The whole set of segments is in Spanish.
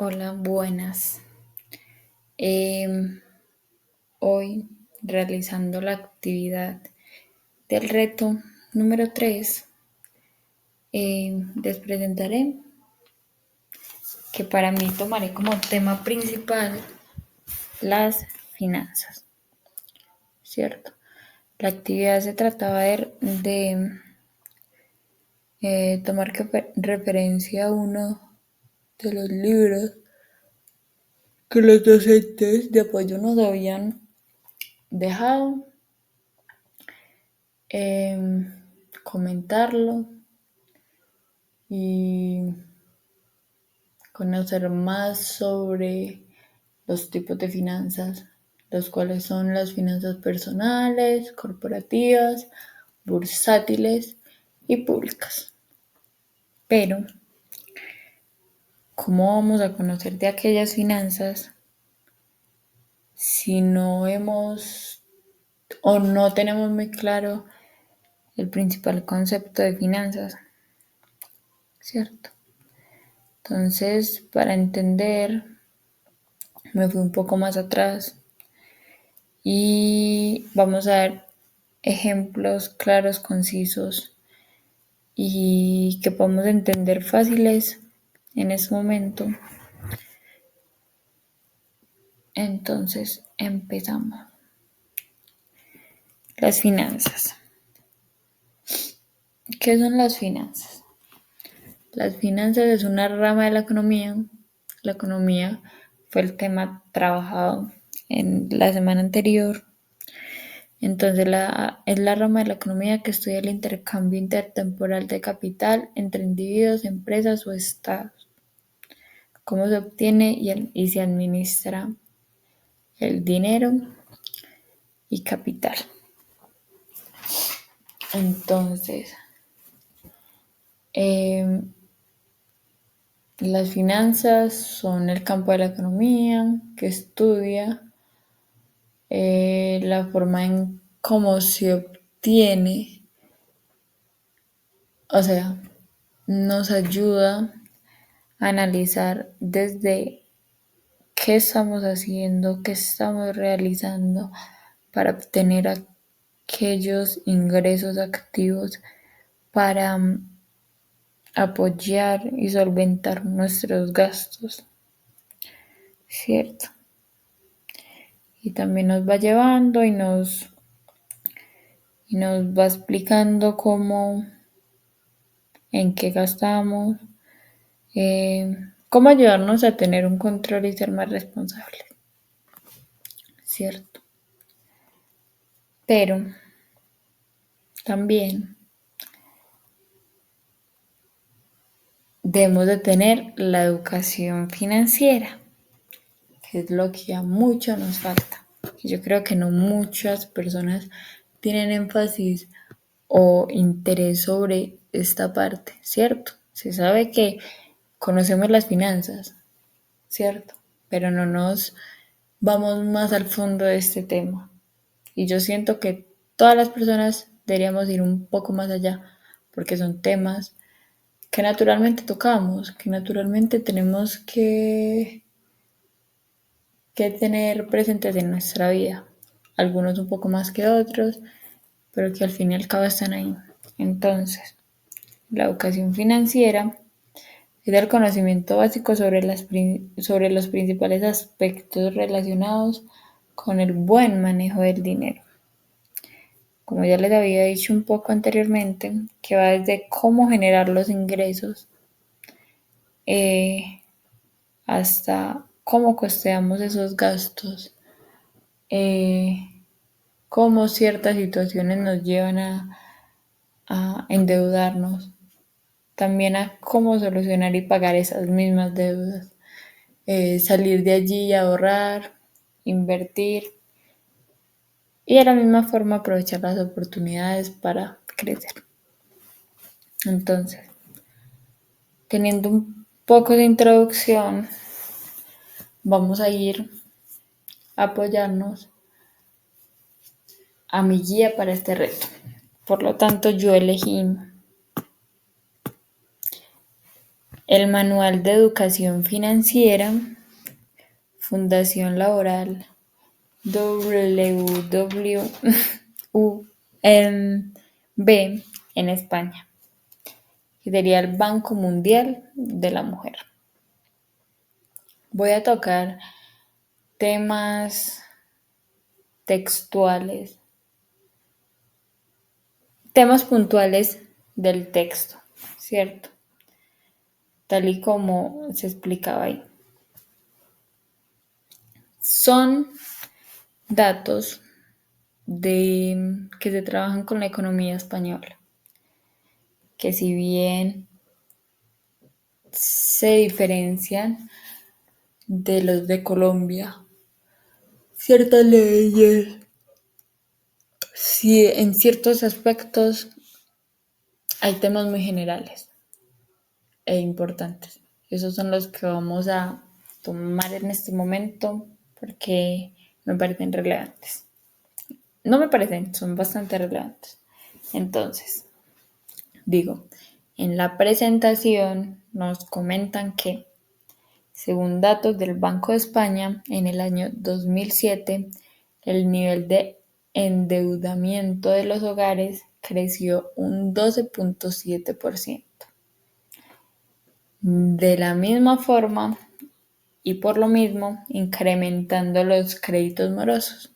Hola, buenas. Em, Hoy, realizando la actividad del reto número 3, les presentaré que para mí tomaré como tema principal las finanzas, ¿cierto? La actividad se trataba de tomar referencia a uno de los libros que los docentes de apoyo nos habían dejado, comentarlo y conocer más sobre los tipos de finanzas, los cuales son las finanzas personales, corporativas, bursátiles y públicas. Pero, ¿cómo vamos a conocer de aquellas finanzas si no hemos o no tenemos muy claro el principal concepto de finanzas? ¿Cierto? Entonces, para entender, me fui un poco más atrás y vamos a ver ejemplos claros, concisos y que podamos entender fáciles en ese momento. Entonces empezamos. Las finanzas. ¿Qué son las finanzas? Las finanzas es una rama de la economía. La economía fue el tema trabajado en la semana anterior. Entonces es la rama de la economía que estudia el intercambio intertemporal de capital entre individuos, empresas o estados, cómo se obtiene y se administra el dinero y capital. Entonces, las finanzas son el campo de la economía que estudia la forma en cómo se obtiene, o sea, nos ayuda a analizar desde qué estamos haciendo, qué estamos realizando para obtener aquellos ingresos activos para apoyar y solventar nuestros gastos, ¿cierto? Y también nos va llevando y nos va explicando cómo, en qué gastamos, cómo ayudarnos a tener un control y ser más responsables, ¿cierto? Pero también debemos de tener la educación financiera, que es lo que a muchos nos falta. Yo creo que no muchas personas tienen énfasis o interés sobre esta parte, ¿cierto? Se sabe que conocemos las finanzas, ¿cierto? Pero no nos vamos más al fondo de este tema. Y yo siento que todas las personas deberíamos ir un poco más allá, porque son temas que naturalmente tocamos, que naturalmente tenemos que tener presentes en nuestra vida. Algunos un poco más que otros, pero que al fin y al cabo están ahí. Entonces, la educación financiera es el conocimiento básico sobre los principales aspectos relacionados con el buen manejo del dinero. Como ya les había dicho un poco anteriormente, que va desde cómo generar los ingresos eh, hasta cómo costeamos esos gastos, eh, cómo ciertas situaciones nos llevan a endeudarnos, también a cómo solucionar y pagar esas mismas deudas, salir de allí, ahorrar, invertir y de la misma forma aprovechar las oportunidades para crecer. Entonces, teniendo un poco de introducción, vamos a ir a apoyarnos a mi guía para este reto. Por lo tanto, yo elegí El Manual de Educación Financiera, Fundación Laboral WWUNB en España, que sería el Banco Mundial de la Mujer. Voy a tocar temas textuales, temas puntuales del texto, ¿cierto? Tal y como se explicaba ahí. Son datos que se trabajan con la economía española, que si bien se diferencian de los de Colombia, ciertas leyes, sí, en ciertos aspectos hay temas muy generales e importantes. Esos son los que vamos a tomar en este momento porque me parecen relevantes. No me parecen, son bastante relevantes. Entonces, digo, en la presentación nos comentan que, según datos del Banco de España, en el año 2007, el nivel de endeudamiento de los hogares creció un 12.7%. De la misma forma y por lo mismo, incrementando los créditos morosos,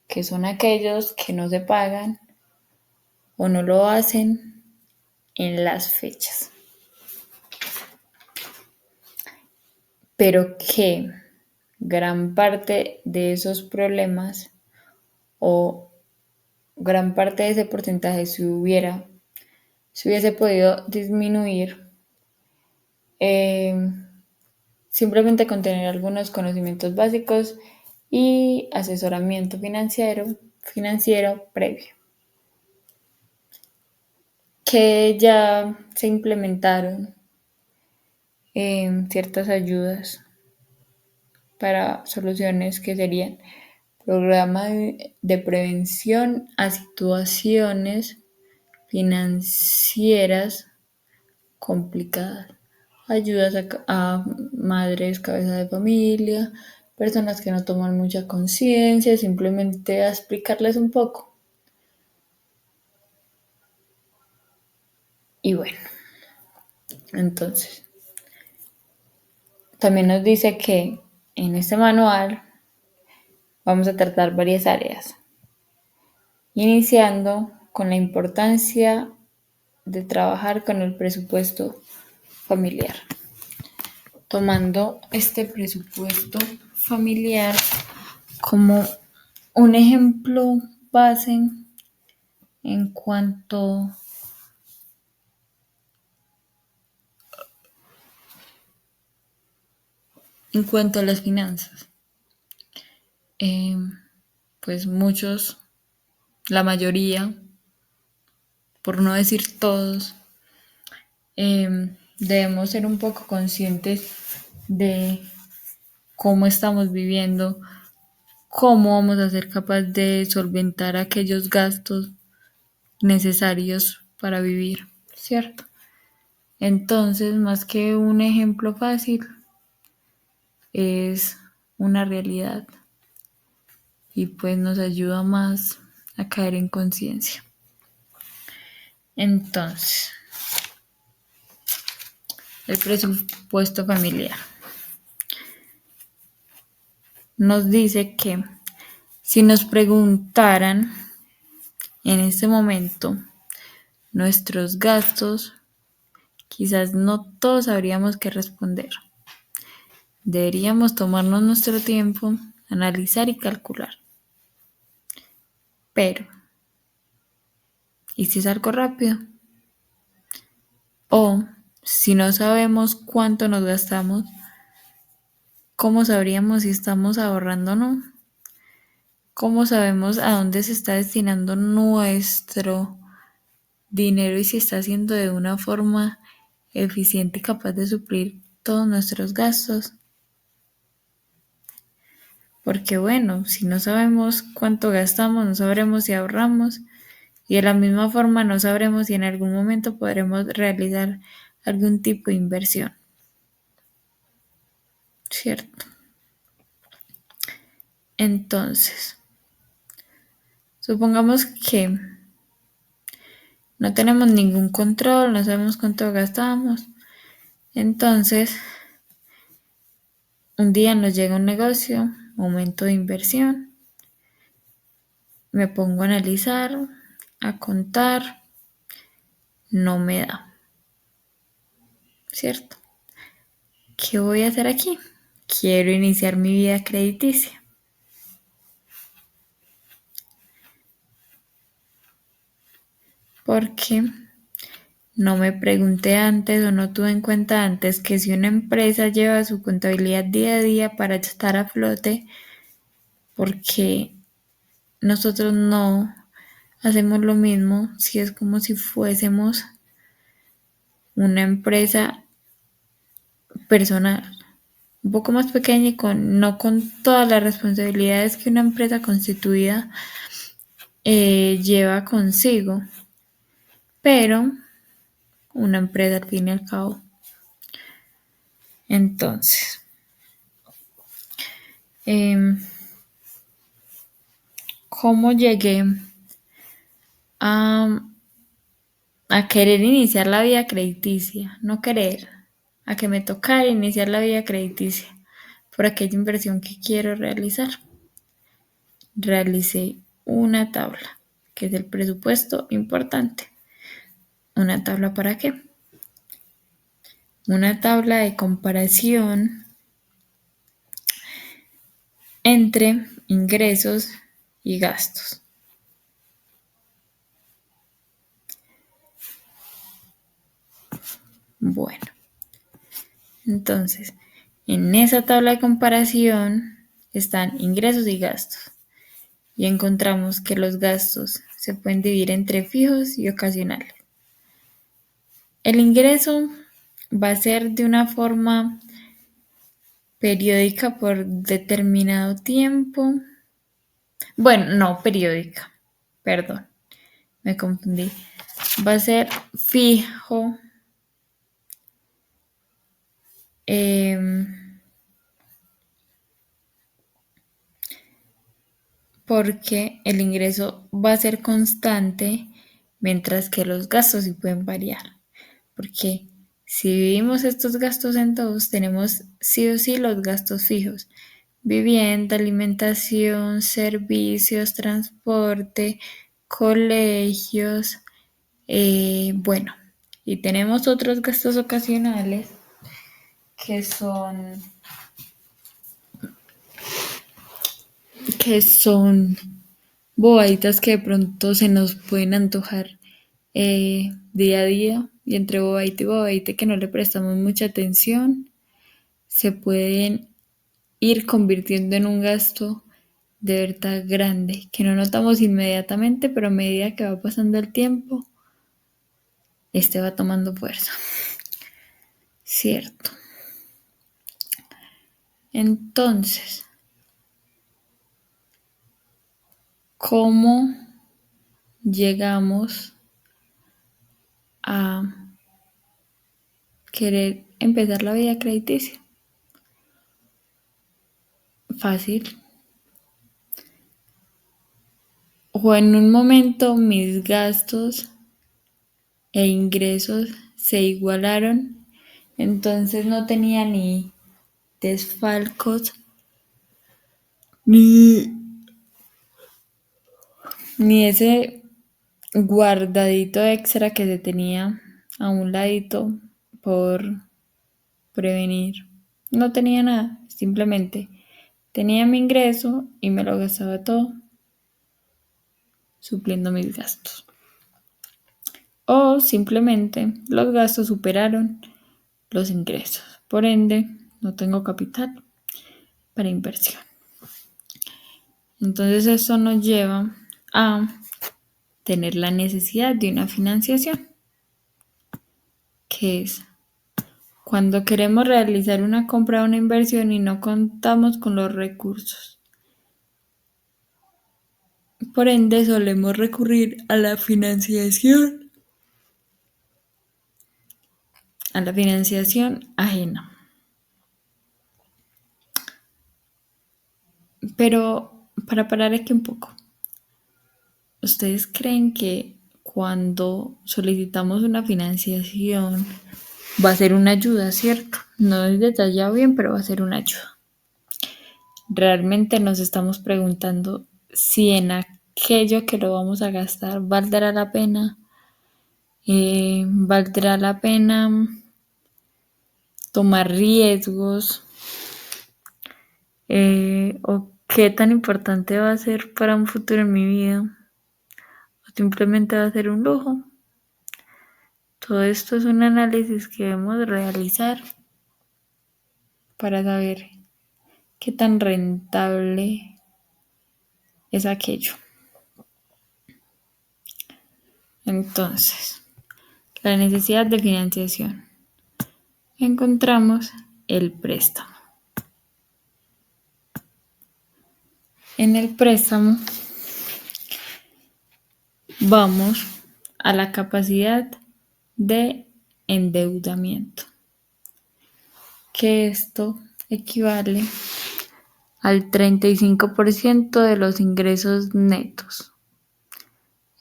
que son aquellos que no se pagan o no lo hacen en las fechas. Pero que gran parte de esos problemas o gran parte de ese porcentaje se hubiese podido disminuir simplemente con tener algunos conocimientos básicos y asesoramiento financiero previo, que ya se implementaron ciertas ayudas para soluciones que serían programa de prevención a situaciones financieras complicadas, ayudas a madres, cabeza de familia, personas que no toman mucha conciencia, simplemente a explicarles un poco. Y bueno, entonces, también nos dice que en este manual vamos a tratar varias áreas, iniciando con la importancia de trabajar con el presupuesto familiar. Tomando este presupuesto familiar como un ejemplo base en cuanto a las finanzas. Pues muchos, la mayoría, por no decir todos, debemos ser un poco conscientes de cómo estamos viviendo, cómo vamos a ser capaces de solventar aquellos gastos necesarios para vivir, ¿cierto? Entonces, más que un ejemplo fácil, es una realidad y pues nos ayuda más a caer en conciencia. Entonces, el presupuesto familiar nos dice que si nos preguntaran en este momento nuestros gastos, quizás no todos sabríamos qué responder. Deberíamos tomarnos nuestro tiempo, analizar y calcular. Pero, ¿y si es algo rápido? O, si no sabemos cuánto nos gastamos, ¿cómo sabríamos si estamos ahorrando o no? ¿Cómo sabemos a dónde se está destinando nuestro dinero y si está haciendo de una forma eficiente y capaz de suplir todos nuestros gastos? Porque bueno, si no sabemos cuánto gastamos, no sabremos si ahorramos y de la misma forma no sabremos si en algún momento podremos realizar algún tipo de inversión, ¿cierto? Entonces, supongamos que no tenemos ningún control, no sabemos cuánto gastamos. Entonces, un día nos llega un negocio, momento de inversión, me pongo a analizar, a contar, no me da, ¿cierto? ¿Qué voy a hacer aquí? Quiero iniciar mi vida crediticia. Porque no me pregunté antes o no tuve en cuenta antes que si una empresa lleva su contabilidad día a día para estar a flote, porque nosotros no hacemos lo mismo, si es como si fuésemos una empresa personal, un poco más pequeña y no con todas las responsabilidades que una empresa constituida lleva consigo, pero una empresa al fin y al cabo. Entonces, ¿cómo llegué a, a querer iniciar la vida crediticia? No querer, a que me tocara iniciar la vida crediticia por aquella inversión que quiero realizar. Realicé una tabla, que es el presupuesto importante. ¿Una tabla para qué? Una tabla de comparación entre ingresos y gastos. Bueno, entonces, en esa tabla de comparación están ingresos y gastos. Y encontramos que los gastos se pueden dividir entre fijos y ocasionales. El ingreso va a ser de una forma periódica por determinado tiempo. Bueno, no periódica, perdón, me confundí. Va a ser fijo porque el ingreso va a ser constante, mientras que los gastos sí pueden variar. Porque si dividimos estos gastos en todos, tenemos sí o sí los gastos fijos: vivienda, alimentación, servicios, transporte, colegios, bueno, y tenemos otros gastos ocasionales que son bobaditas que de pronto se nos pueden antojar día a día, y entre bobadita y bobadita que no le prestamos mucha atención, se pueden ir convirtiendo en un gasto de verdad grande, que no notamos inmediatamente, pero a medida que va pasando el tiempo, este va tomando fuerza. Cierto. Entonces, ¿cómo llegamos a querer empezar la vida crediticia? Fácil. O en un momento mis gastos e ingresos se igualaron, entonces no tenía ni desfalcos ni, ni ese guardadito extra que se tenía a un ladito por prevenir. No tenía nada, simplemente tenía mi ingreso y me lo gastaba todo supliendo mis gastos. O simplemente los gastos superaron los ingresos. Por ende, no tengo capital para inversión. Entonces eso nos lleva a tener la necesidad de una financiación, que es cuando queremos realizar una compra o una inversión y no contamos con los recursos. Por ende, solemos recurrir a la financiación a la financiación ajena. Pero para parar aquí un poco, ¿ustedes creen que cuando solicitamos una financiación va a ser una ayuda, cierto? No es detallado bien, pero va a ser una ayuda. Realmente nos estamos preguntando si en aquello que lo vamos a gastar valdrá la pena. ¿Valdrá la pena tomar riesgos? ¿O qué tan importante va a ser para un futuro en mi vida? ¿O simplemente va a ser un lujo? Todo esto es un análisis que debemos realizar para saber qué tan rentable es aquello. Entonces, la necesidad de financiación. Encontramos el préstamo. En el préstamo vamos a la capacidad de endeudamiento, que esto equivale al 35% de los ingresos netos.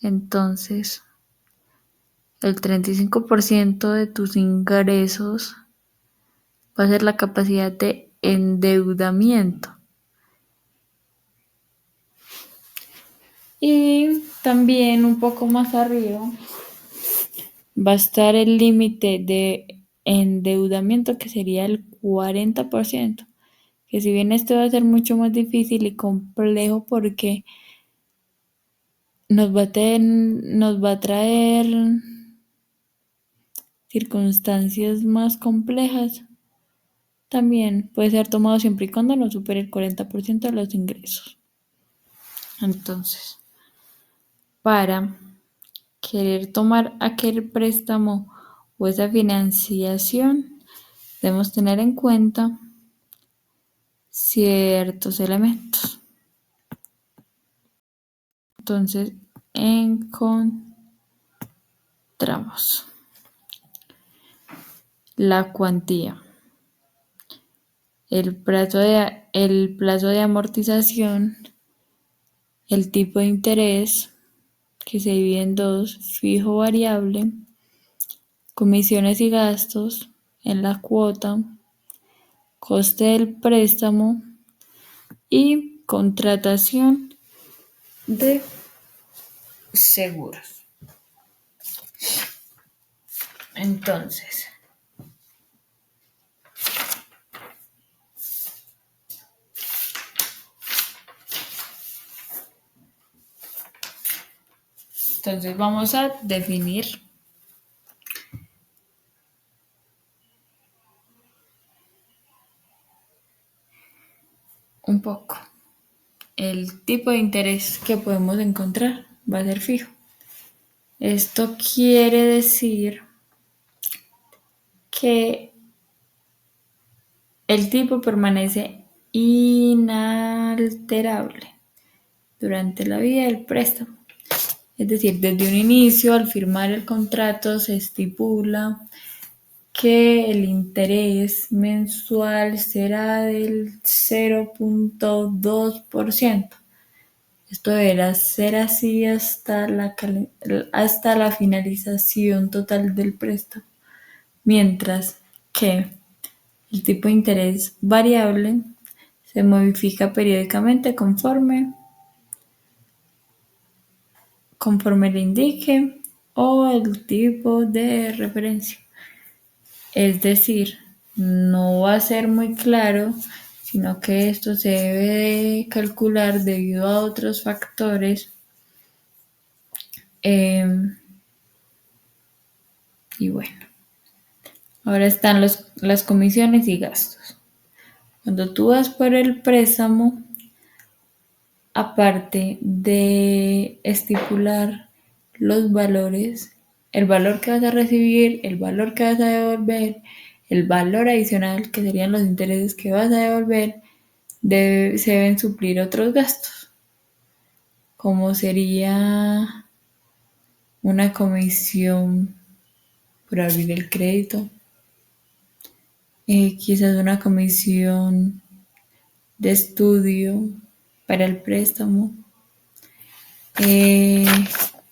Entonces, el 35% de tus ingresos va a ser la capacidad de endeudamiento. Y también un poco más arriba va a estar el límite de endeudamiento, que sería el 40%, que si bien esto va a ser mucho más difícil y complejo porque nos va a traer circunstancias más complejas, también puede ser tomado siempre y cuando no supere el 40% de los ingresos. Entonces, para querer tomar aquel préstamo o esa financiación, debemos tener en cuenta ciertos elementos. Entonces, encontramos la cuantía, el plazo de amortización, el tipo de interés, que se divide en dos, fijo variable, comisiones y gastos en la cuota, coste del préstamo y contratación de seguros. Entonces, vamos a definir un poco. El tipo de interés que podemos encontrar va a ser fijo. Esto quiere decir que el tipo permanece inalterable durante la vida del préstamo. Es decir, desde un inicio, al firmar el contrato, se estipula que el interés mensual será del 0.2%. Esto deberá ser así hasta la finalización total del préstamo, mientras que el tipo de interés variable se modifica periódicamente conforme le indique o el tipo de referencia. Es decir, no va a ser muy claro, sino que esto se debe de calcular debido a otros factores. Y bueno, ahora están las comisiones y gastos. Cuando tú vas por el préstamo, aparte de estipular los valores, el valor que vas a recibir, el valor que vas a devolver, el valor adicional que serían los intereses que vas a devolver, se deben suplir otros gastos, como sería una comisión por abrir el crédito, quizás una comisión de estudio para el préstamo.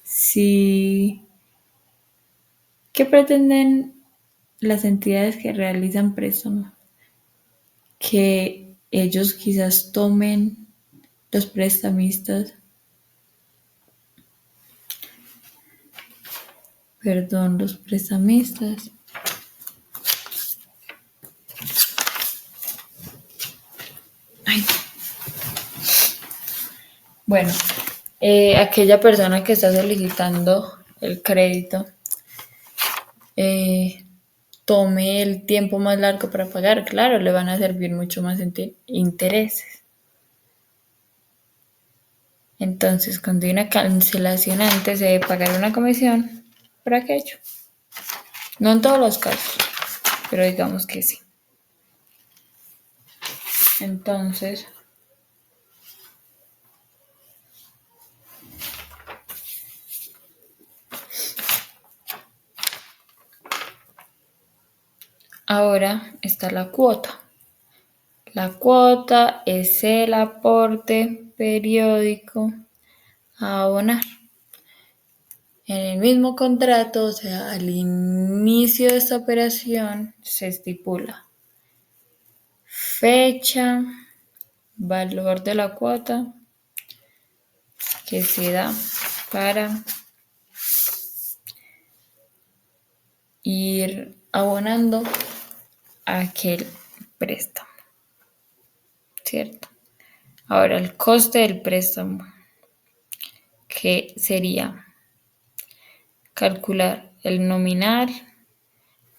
Si, ¿Qué pretenden las entidades que realizan préstamos? Que ellos quizás tomen los prestamistas, los prestamistas, ay, bueno, aquella persona que está solicitando el crédito tome el tiempo más largo para pagar, claro, le van a servir mucho más intereses. Entonces, cuando hay una cancelación antes de pagar una comisión, por aquello. No en todos los casos, pero digamos que sí. Entonces, ahora está la cuota. La cuota es el aporte periódico a abonar. En el mismo contrato, o sea, al inicio de esta operación, se estipula fecha, valor de la cuota que se da para ir abonando aquel préstamo, ¿cierto? Ahora, el coste del préstamo, que sería calcular el nominal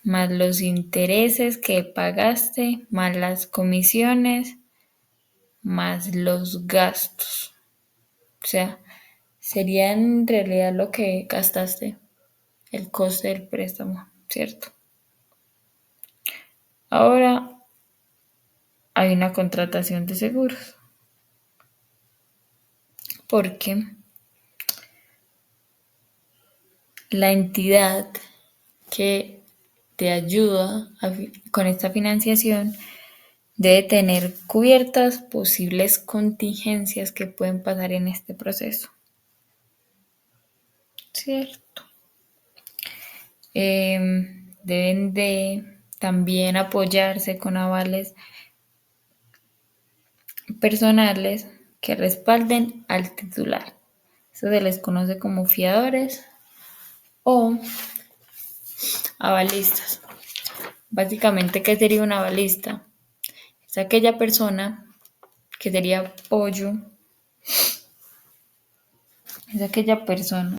más los intereses que pagaste, más las comisiones, más los gastos. O sea, sería en realidad lo que gastaste, el coste del préstamo, ¿cierto? Ahora hay una contratación de seguros. Porque la entidad que te ayuda con esta financiación debe tener cubiertas posibles contingencias que pueden pasar en este proceso. ¿Cierto? Deben de también apoyarse con avales personales que respalden al titular. Eso se les conoce como fiadores o avalistas. Básicamente, ¿qué sería un avalista? Es aquella persona que sería apoyo, es aquella persona